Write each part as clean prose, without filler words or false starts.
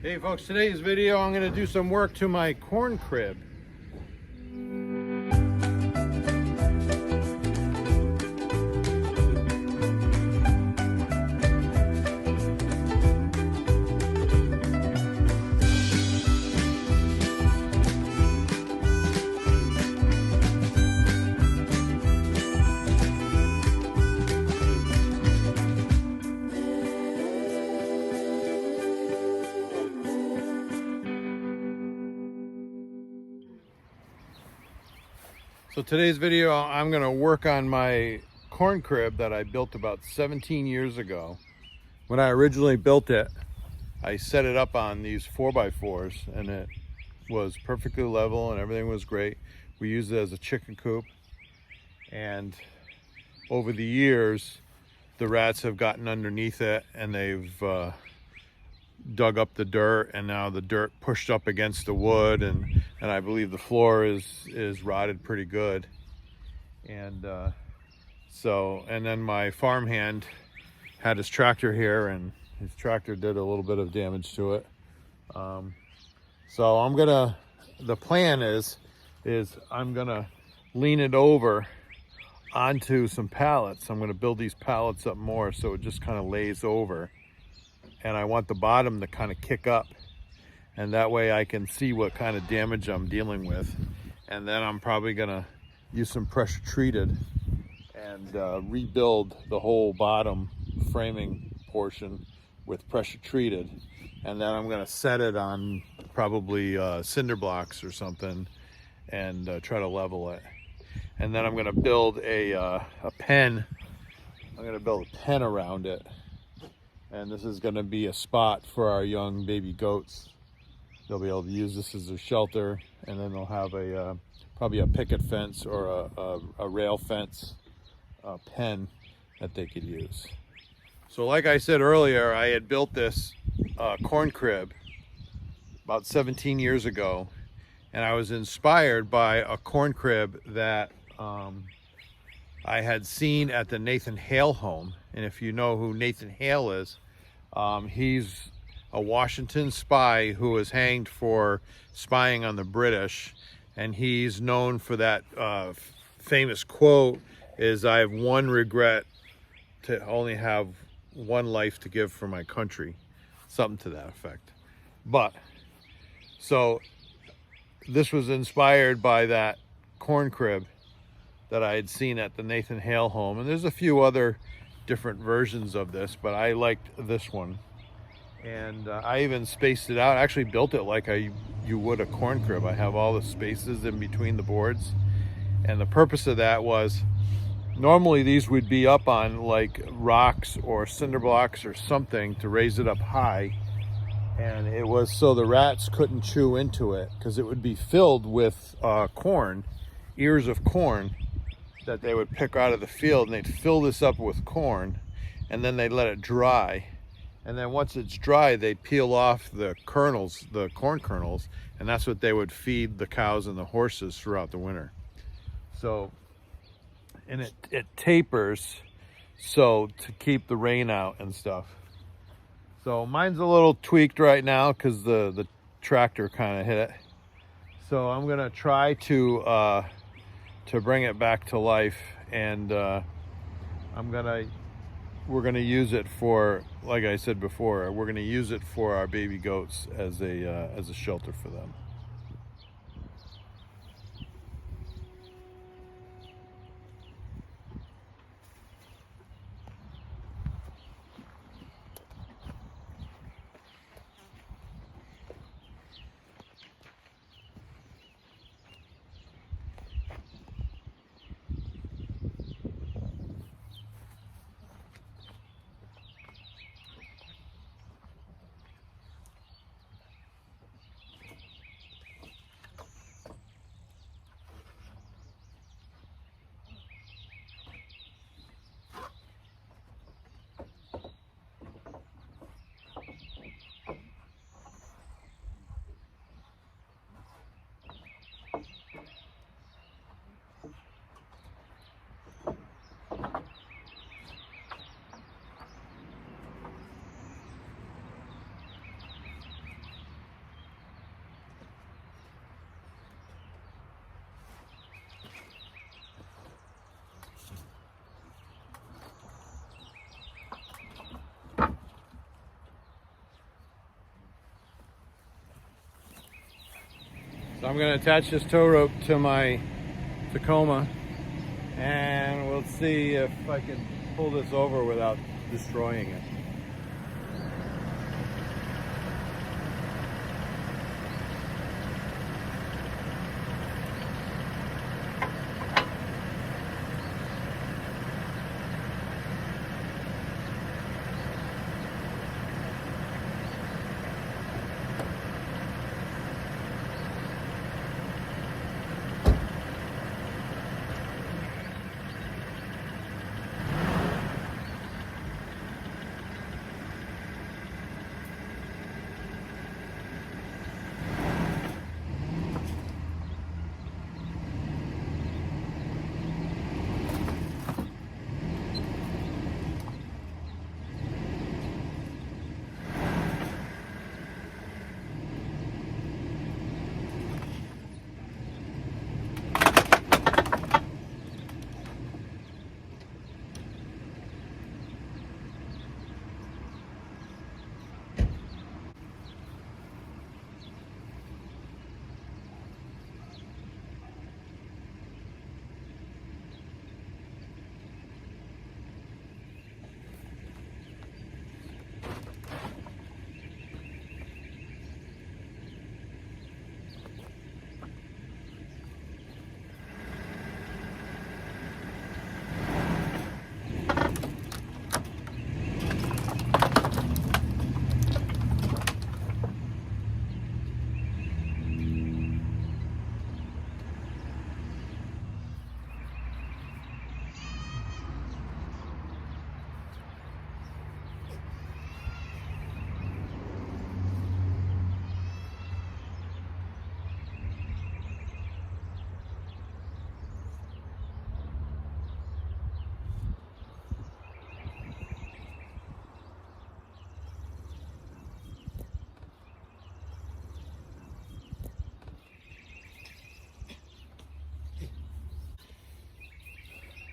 Hey folks, today's video I'm going to do some work to my corn crib. So today's video I'm going to work on my corn crib that I built about 17 years ago. When I originally built it, I set it up on these 4x4s and it was perfectly level and everything was great. We used it as a chicken coop, and over the years the rats have gotten underneath it and they've dug up the dirt, and now the dirt pushed up against the wood, and I believe the floor is rotted pretty good. And and then my farmhand had his tractor here, and his tractor did a little bit of damage to it. So the plan is I'm gonna lean it over onto some pallets. I'm gonna build these pallets up more so it just kind of lays over, and I want the bottom to kind of kick up, and that way I can see what kind of damage I'm dealing with. And then I'm probably gonna use some pressure treated and rebuild the whole bottom framing portion with pressure treated, and then I'm gonna set it on probably cinder blocks or something and try to level it. And then I'm gonna build a pen. I'm gonna build a pen around it, and this is going to be a spot for our young baby goats. They'll be able to use this as a shelter, and then they'll have a probably a picket fence or a rail fence pen that they could use. So like I said earlier, I had built this corn crib about 17 years ago, and I was inspired by a corn crib that I had seen at the Nathan Hale home. And if you know who Nathan Hale is, he's a Washington spy who was hanged for spying on the British, and he's known for that famous quote is, "I have one regret, to only have one life to give for my country," something to that effect. But so this was inspired by that corn crib that I had seen at the Nathan Hale home, and there's a few other different versions of this, but I liked this one. And I even spaced it out. I actually built it like you would a corn crib. I have all the spaces in between the boards, and the purpose of that was, normally these would be up on like rocks or cinder blocks or something to raise it up high, and it was so the rats couldn't chew into it, because it would be filled with corn, ears of corn that they would pick out of the field, and they'd fill this up with corn, and then they'd let it dry. And then once it's dry, they'd peel off the kernels, the corn kernels, and that's what they would feed the cows and the horses throughout the winter. So, and it tapers so to keep the rain out and stuff. So mine's a little tweaked right now because the tractor kind of hit it. So I'm gonna try to bring it back to life, and we're gonna use it for, like I said before, we're gonna use it for our baby goats as a shelter for them. I'm going to attach this tow rope to my Tacoma, and we'll see if I can pull this over without destroying it.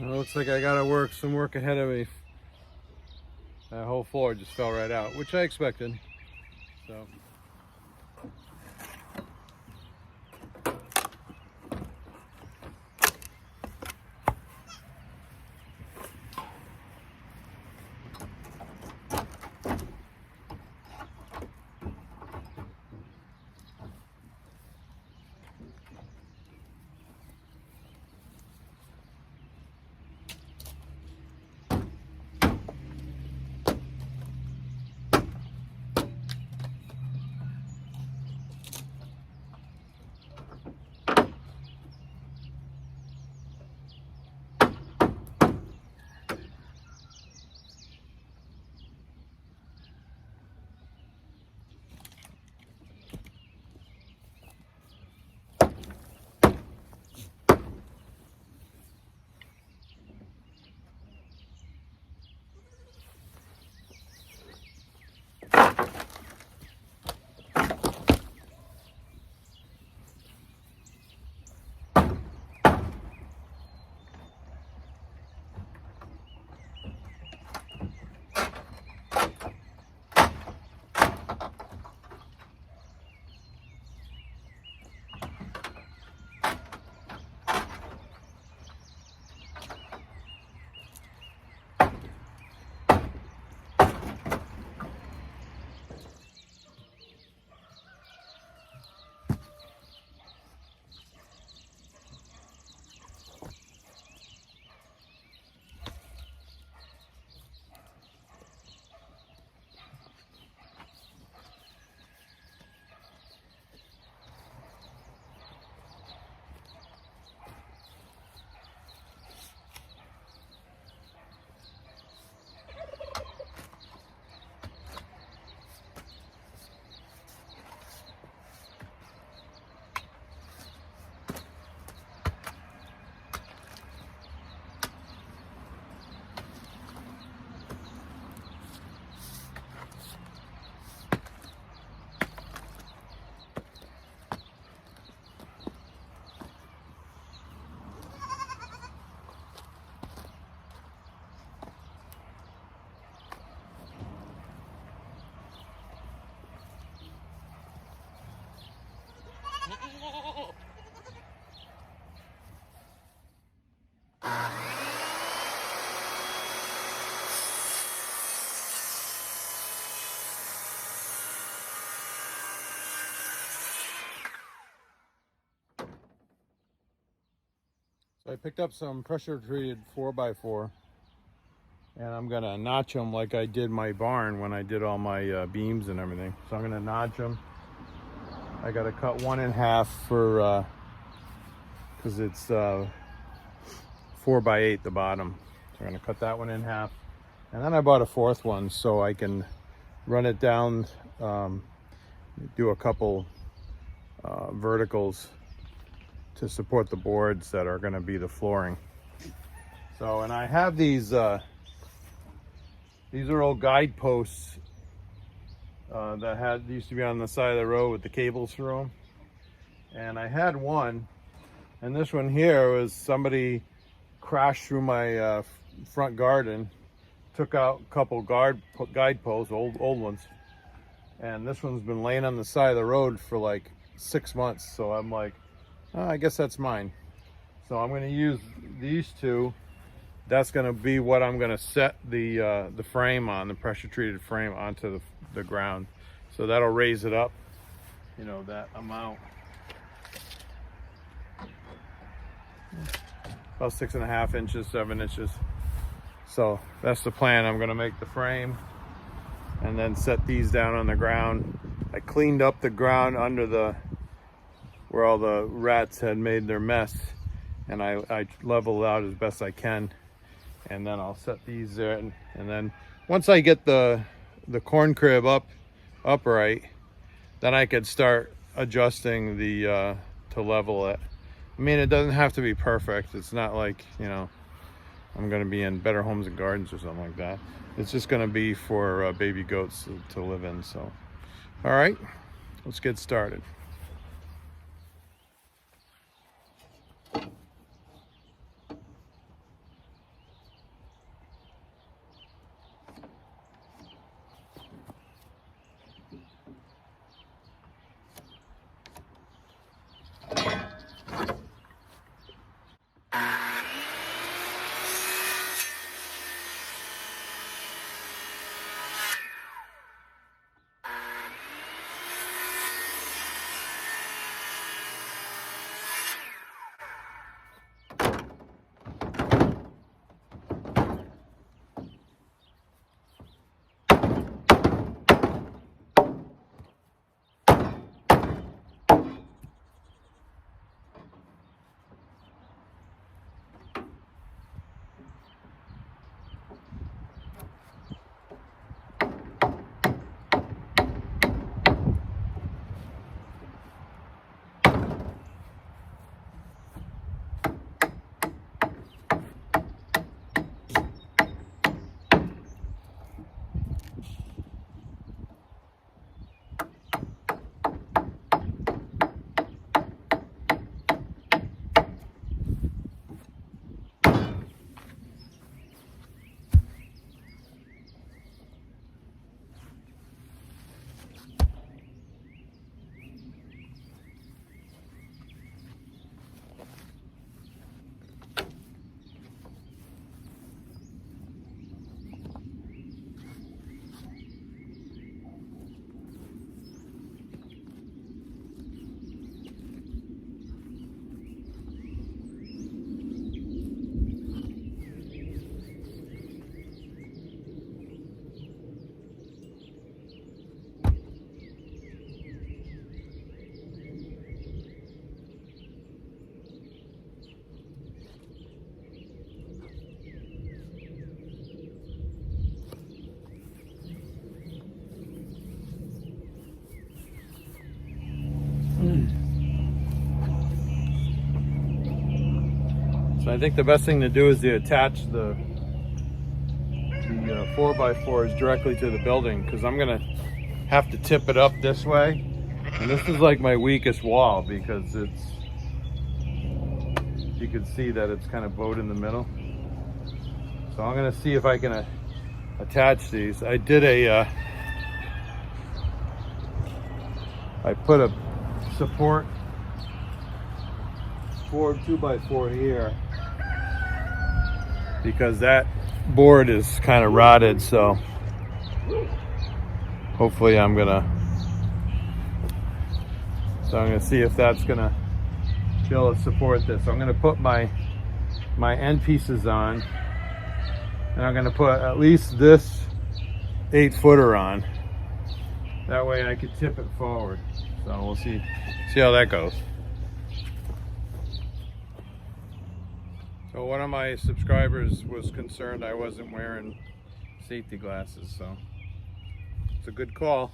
Well, looks like I got some work ahead of me. That whole floor just fell right out, which I expected. So. So I picked up some pressure treated 4x4, and I'm gonna notch them like I did my barn when I did all my beams and everything. So I'm gonna notch them. I gotta cut one in half for because it's 4x8 the bottom. So I'm gonna cut that one in half, and then I bought a fourth one so I can run it down, do a couple verticals to support the boards that are going to be the flooring. So, and I have these are old guideposts that used to be on the side of the road with the cables through them. And I had one, and this one here was somebody crashed through my front garden, took out a couple guideposts, old ones, and this one's been laying on the side of the road for like 6 months. So I'm like, oh, I guess that's mine. So I'm going to use these two. That's going to be what I'm going to set the frame on, the pressure treated frame onto the ground. So that'll raise it up, you know, that amount. About 6.5 inches, 7 inches. So that's the plan. I'm going to make the frame and then set these down on the ground. I cleaned up the ground under where all the rats had made their mess, and I leveled out as best I can, and then I'll set these there, and then once I get the corn crib upright, then I could start adjusting to level it. I mean, it doesn't have to be perfect. It's not like, you know, I'm gonna be in Better Homes and Gardens or something like that. It's just gonna be for baby goats to live in. So, all right, let's get started. So I think the best thing to do is to attach the 4x4s directly to the building, because I'm gonna have to tip it up this way, and this is like my weakest wall because it's, you can see that it's kind of bowed in the middle. So I'm gonna see if I can attach these. I did I put a support 2x4 here because that board is kind of rotted, so hopefully I'm gonna see if that's gonna be able to support this. So I'm gonna put my end pieces on, and I'm gonna put at least this 8-footer on. That way I could tip it forward. So we'll see how that goes. So one of my subscribers was concerned I wasn't wearing safety glasses, so it's a good call.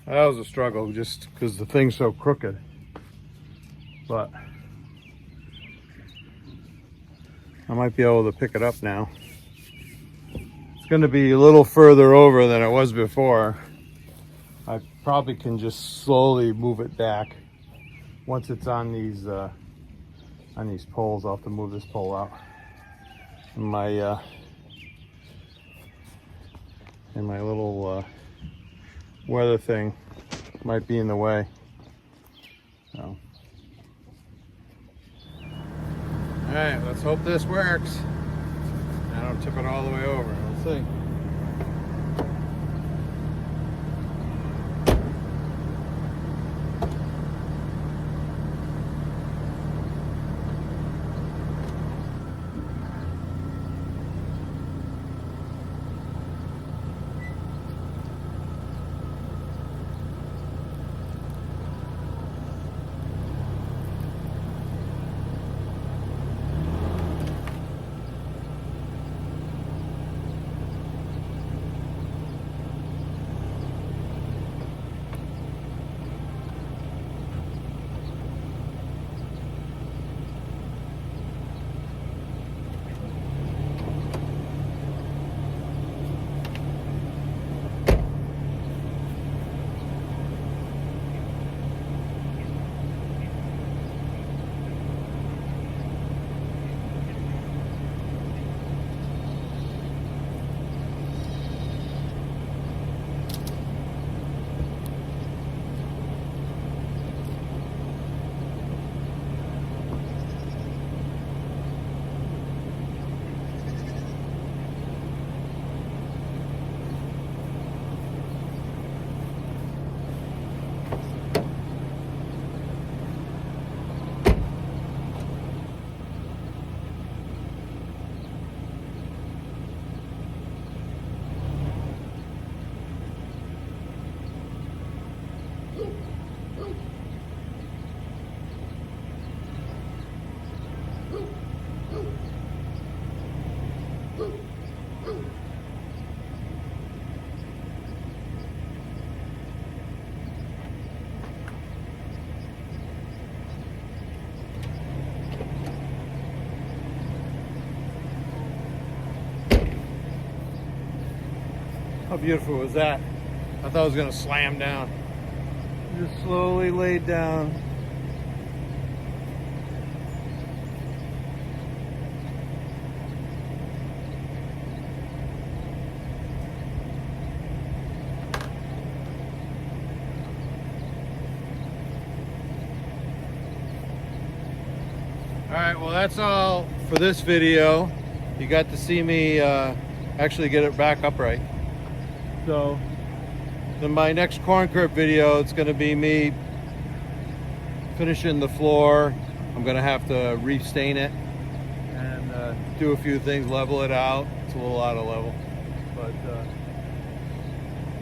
That was a struggle just because the thing's so crooked, but I might be able to pick it up now. It's going to be a little further over than it was before. I probably can just slowly move it back. Once it's on these poles, I'll have to move this pole out. And my little weather thing might be in the way. So. All right, let's hope this works. I don't tip it all the way over. Let's see. beautiful was that? I thought it was gonna slam down. Just slowly laid down. All right, well that's all for this video. You got to see me actually get it back upright. So in my next corn crib video, it's gonna be me finishing the floor. I'm gonna have to restain it and do a few things, level it out. It's a little out of level. But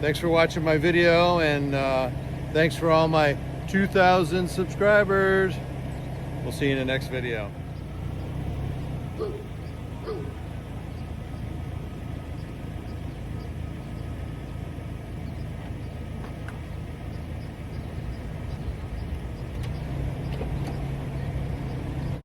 thanks for watching my video, and thanks for all my 2,000 subscribers. We'll see you in the next video.